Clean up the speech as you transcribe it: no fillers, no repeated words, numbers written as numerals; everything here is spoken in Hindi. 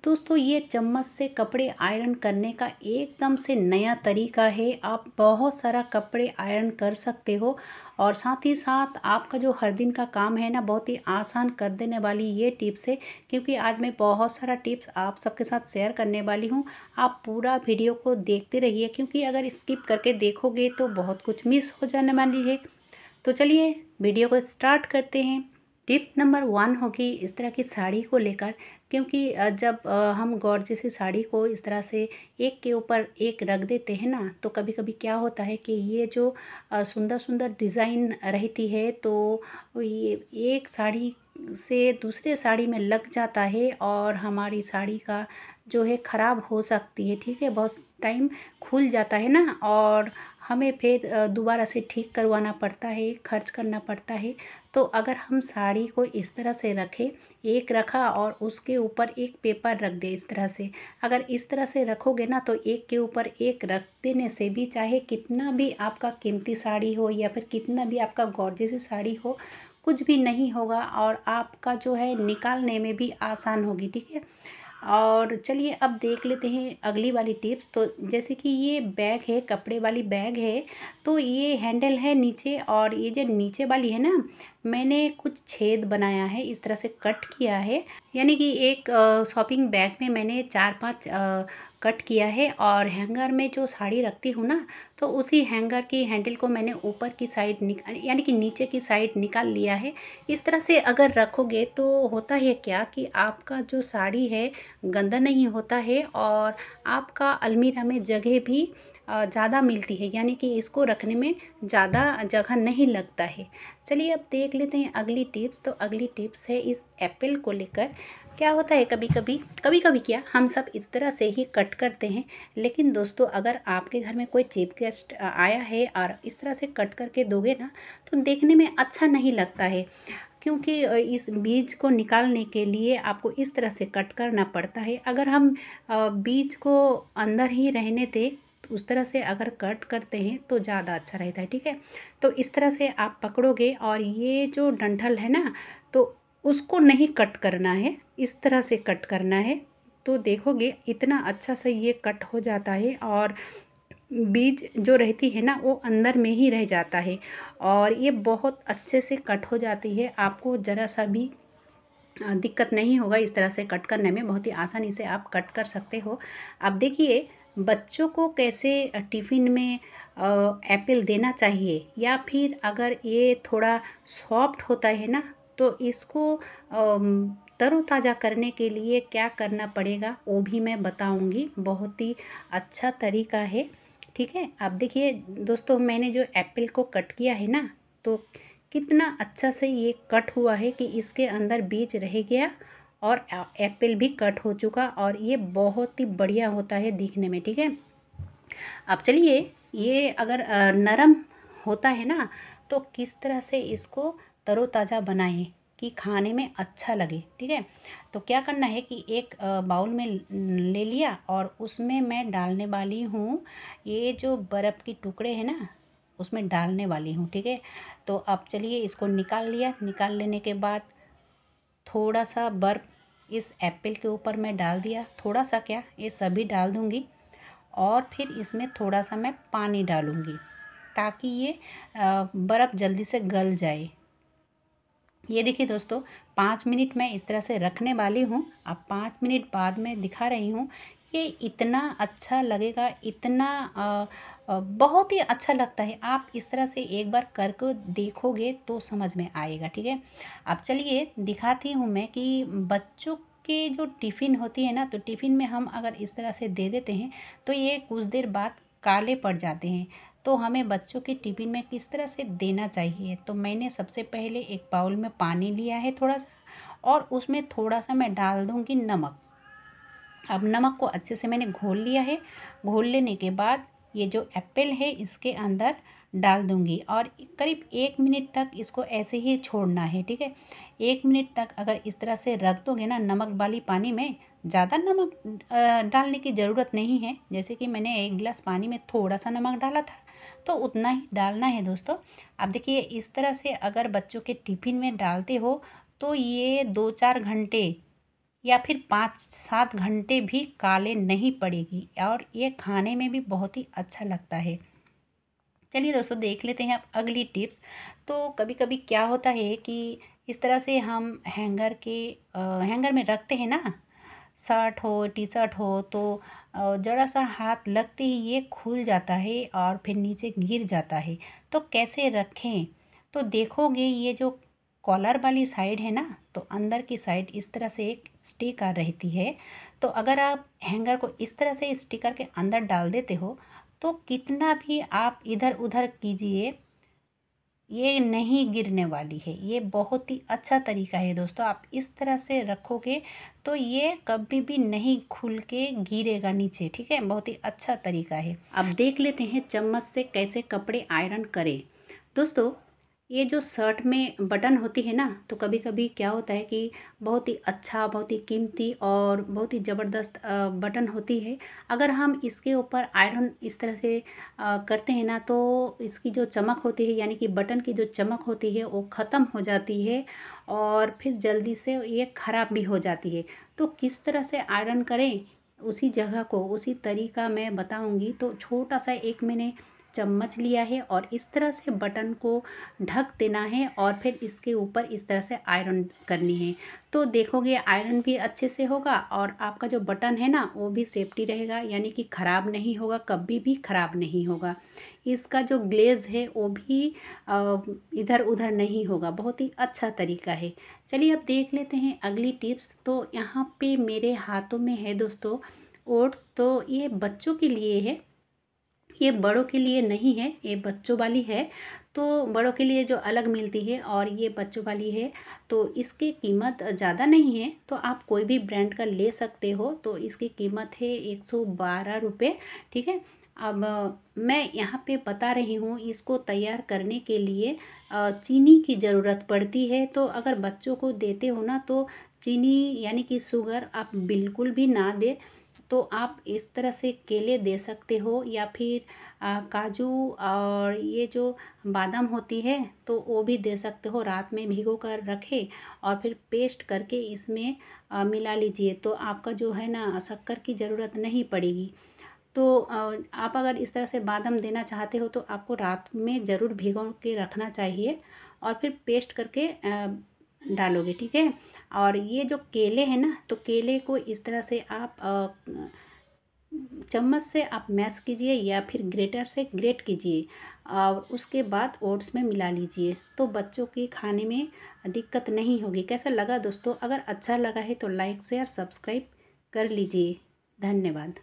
दोस्तों ये चम्मच से कपड़े आयरन करने का एकदम से नया तरीका है। आप बहुत सारा कपड़े आयरन कर सकते हो और साथ ही साथ आपका जो हर दिन का काम है ना बहुत ही आसान कर देने वाली ये टिप्स है। क्योंकि आज मैं बहुत सारा टिप्स आप सबके साथ शेयर करने वाली हूँ। आप पूरा वीडियो को देखते रहिए क्योंकि अगर स्किप करके देखोगे तो बहुत कुछ मिस हो जाने वाली है। तो चलिए वीडियो को स्टार्ट करते हैं। टिप नंबर 1 होगी इस तरह की साड़ी को लेकर। क्योंकि जब हम गॉर्जियस सी साड़ी को इस तरह से एक के ऊपर एक रख देते हैं ना, तो कभी कभी क्या होता है कि ये जो सुंदर सुंदर डिज़ाइन रहती है तो ये एक साड़ी से दूसरे साड़ी में लग जाता है और हमारी साड़ी का जो है ख़राब हो सकती है। ठीक है, बहुत टाइम खुल जाता है ना और हमें फिर दोबारा से ठीक करवाना पड़ता है, खर्च करना पड़ता है। तो अगर हम साड़ी को इस तरह से रखें, एक रखा और उसके ऊपर एक पेपर रख दे इस तरह से, अगर इस तरह से रखोगे ना तो एक के ऊपर एक रख देने से भी चाहे कितना भी आपका कीमती साड़ी हो या फिर कितना भी आपका गॉर्जियस साड़ी हो, कुछ भी नहीं होगा और आपका जो है निकालने में भी आसान होगी। ठीक है, और चलिए अब देख लेते हैं अगली वाली टिप्स। तो जैसे कि ये बैग है, कपड़े वाली बैग है, तो ये हैंडल है नीचे और ये जो नीचे वाली है ना, मैंने कुछ छेद बनाया है, इस तरह से कट किया है। यानी कि एक शॉपिंग बैग में मैंने 4-5 कट किया है और हैंगर में जो साड़ी रखती हूँ ना, तो उसी हैंगर की हैंडल को मैंने ऊपर की साइड यानी कि नीचे की साइड निकाल लिया है। इस तरह से अगर रखोगे तो होता है क्या कि आपका जो साड़ी है गंदा नहीं होता है और आपका अलमीरा में जगह भी ज़्यादा मिलती है, यानी कि इसको रखने में ज़्यादा जगह नहीं लगता है। चलिए अब देख लेते हैं अगली टिप्स। तो अगली टिप्स है इस एप्पल को लेकर। क्या होता है कभी कभी क्या हम सब इस तरह से ही कट करते हैं, लेकिन दोस्तों अगर आपके घर में कोई चीफ गेस्ट आया है और इस तरह से कट करके दोगे ना तो देखने में अच्छा नहीं लगता है। क्योंकि इस बीज को निकालने के लिए आपको इस तरह से कट करना पड़ता है। अगर हम बीज को अंदर ही रहने दें तो उस तरह से अगर कट करते हैं तो ज़्यादा अच्छा रहता है। ठीक है, तो इस तरह से आप पकड़ोगे और ये जो डंठल है ना, तो उसको नहीं कट करना है, इस तरह से कट करना है। तो देखोगे इतना अच्छा से ये कट हो जाता है और बीज जो रहती है ना वो अंदर में ही रह जाता है और ये बहुत अच्छे से कट हो जाती है। आपको ज़रा सा भी दिक्कत नहीं होगा इस तरह से कट करने में, बहुत ही आसानी से आप कट कर सकते हो। अब देखिए बच्चों को कैसे टिफ़िन में एप्पल देना चाहिए, या फिर अगर ये थोड़ा सॉफ्ट होता है ना तो इसको तरोताज़ा करने के लिए क्या करना पड़ेगा वो भी मैं बताऊंगी। बहुत ही अच्छा तरीका है। ठीक है, अब देखिए दोस्तों मैंने जो एप्पल को कट किया है ना, तो कितना अच्छा से ये कट हुआ है कि इसके अंदर बीज रह गया और एप्पल भी कट हो चुका और ये बहुत ही बढ़िया होता है दिखने में। ठीक है, अब चलिए ये अगर नरम होता है ना तो किस तरह से इसको तरोताज़ा बनाएं कि खाने में अच्छा लगे। ठीक है, तो क्या करना है कि एक बाउल में ले लिया और उसमें मैं डालने वाली हूँ ये जो बर्फ़ के टुकड़े हैं ना, उसमें डालने वाली हूँ। ठीक है, तो अब चलिए इसको निकाल लिया। निकाल लेने के बाद थोड़ा सा बर्फ़ इस एप्पल के ऊपर मैं डाल दिया, थोड़ा सा क्या ये सभी डाल दूँगी और फिर इसमें थोड़ा सा मैं पानी डालूँगी ताकि ये बर्फ़ जल्दी से गल जाए। ये देखिए दोस्तों 5 मिनट मैं इस तरह से रखने वाली हूँ। अब 5 मिनट बाद मैं दिखा रही हूँ। ये इतना अच्छा लगेगा, इतना बहुत ही अच्छा लगता है। आप इस तरह से एक बार करके देखोगे तो समझ में आएगा। ठीक है, अब चलिए दिखाती हूँ मैं कि बच्चों के जो टिफ़िन होती है ना, तो टिफ़िन में हम अगर इस तरह से दे देते हैं तो ये कुछ देर बाद काले पड़ जाते हैं। तो हमें बच्चों के टिफ़िन में किस तरह से देना चाहिए, तो मैंने सबसे पहले एक बाउल में पानी लिया है थोड़ा सा और उसमें थोड़ा सा मैं डाल दूँगी नमक। अब नमक को अच्छे से मैंने घोल लिया है। घोल लेने के बाद ये जो एप्पल है इसके अंदर डाल दूँगी और करीब 1 मिनट तक इसको ऐसे ही छोड़ना है। ठीक है, 1 मिनट तक अगर इस तरह से रख दोगे ना नमक वाली पानी में, ज़्यादा नमक डालने की ज़रूरत नहीं है। जैसे कि मैंने 1 गिलास पानी में थोड़ा सा नमक डाला था तो उतना ही डालना है दोस्तों। अब देखिए इस तरह से अगर बच्चों के टिफ़िन में डालते हो तो ये 2-4 घंटे या फिर 5-7 घंटे भी काले नहीं पड़ेगी और ये खाने में भी बहुत ही अच्छा लगता है। चलिए दोस्तों, देख लेते हैं अब अगली टिप्स। तो कभी कभी क्या होता है कि इस तरह से हम हैंगर में रखते हैं ना, शर्ट हो टी शर्ट हो, तो ज़रा सा हाथ लगते ही ये खुल जाता है और फिर नीचे गिर जाता है। तो कैसे रखें? तो देखोगे ये जो कॉलर वाली साइड है ना, तो अंदर की साइड इस तरह से एक स्टिकर रहती है। तो अगर आप हैंगर को इस तरह से स्टिकर के अंदर डाल देते हो, तो कितना भी आप इधर उधर कीजिए, ये नहीं गिरने वाली है। ये बहुत ही अच्छा तरीका है दोस्तों, आप इस तरह से रखोगे तो ये कभी भी नहीं खुल के गिरेगा नीचे, ठीक है। बहुत ही अच्छा तरीका है। अब देख लेते हैं चम्मच से कैसे कपड़े आयरन करें। दोस्तों, ये जो शर्ट में बटन होती है ना, तो कभी कभी क्या होता है कि बहुत ही अच्छा, बहुत ही कीमती और बहुत ही ज़बरदस्त बटन होती है। अगर हम इसके ऊपर आयरन इस तरह से करते हैं ना, तो इसकी जो चमक होती है, यानी कि बटन की जो चमक होती है वो ख़त्म हो जाती है और फिर जल्दी से ये ख़राब भी हो जाती है। तो किस तरह से आयरन करें, उसी जगह को उसी तरीका मैं बताऊंगी। तो छोटा सा एक मैंने चम्मच लिया है और इस तरह से बटन को ढक देना है और फिर इसके ऊपर इस तरह से आयरन करनी है। तो देखोगे आयरन भी अच्छे से होगा और आपका जो बटन है ना वो भी सेफ्टी रहेगा, यानी कि ख़राब नहीं होगा, कभी भी ख़राब नहीं होगा। इसका जो ग्लेज़ है वो भी इधर उधर नहीं होगा। बहुत ही अच्छा तरीका है। चलिए अब देख लेते हैं अगली टिप्स। तो यहाँ पे मेरे हाथों में है दोस्तों ओट्स। तो ये बच्चों के लिए है, ये बड़ों के लिए नहीं है, ये बच्चों वाली है। तो बड़ों के लिए जो अलग मिलती है और ये बच्चों वाली है। तो इसकी कीमत ज़्यादा नहीं है, तो आप कोई भी ब्रांड का ले सकते हो। तो इसकी कीमत है 112 रुपये, ठीक है। अब मैं यहाँ पे बता रही हूँ, इसको तैयार करने के लिए चीनी की ज़रूरत पड़ती है। तो अगर बच्चों को देते हो ना, तो चीनी यानी कि शुगर आप बिल्कुल भी ना दें। तो आप इस तरह से केले दे सकते हो या फिर काजू और ये जो बादाम होती है तो वो भी दे सकते हो। रात में भिगो कर रखें और फिर पेस्ट करके इसमें मिला लीजिए, तो आपका जो है ना शक्कर की ज़रूरत नहीं पड़ेगी। तो आप अगर इस तरह से बादाम देना चाहते हो तो आपको रात में ज़रूर भिगो के रखना चाहिए और फिर पेस्ट करके डालोगे, ठीक है। और ये जो केले हैं ना, तो केले को इस तरह से आप चम्मच से आप मैश कीजिए या फिर ग्रेटर से ग्रेट कीजिए और उसके बाद ओट्स में मिला लीजिए। तो बच्चों के खाने में दिक्कत नहीं होगी। कैसा लगा दोस्तों? अगर अच्छा लगा है तो लाइक शेयर सब्सक्राइब कर लीजिए। धन्यवाद।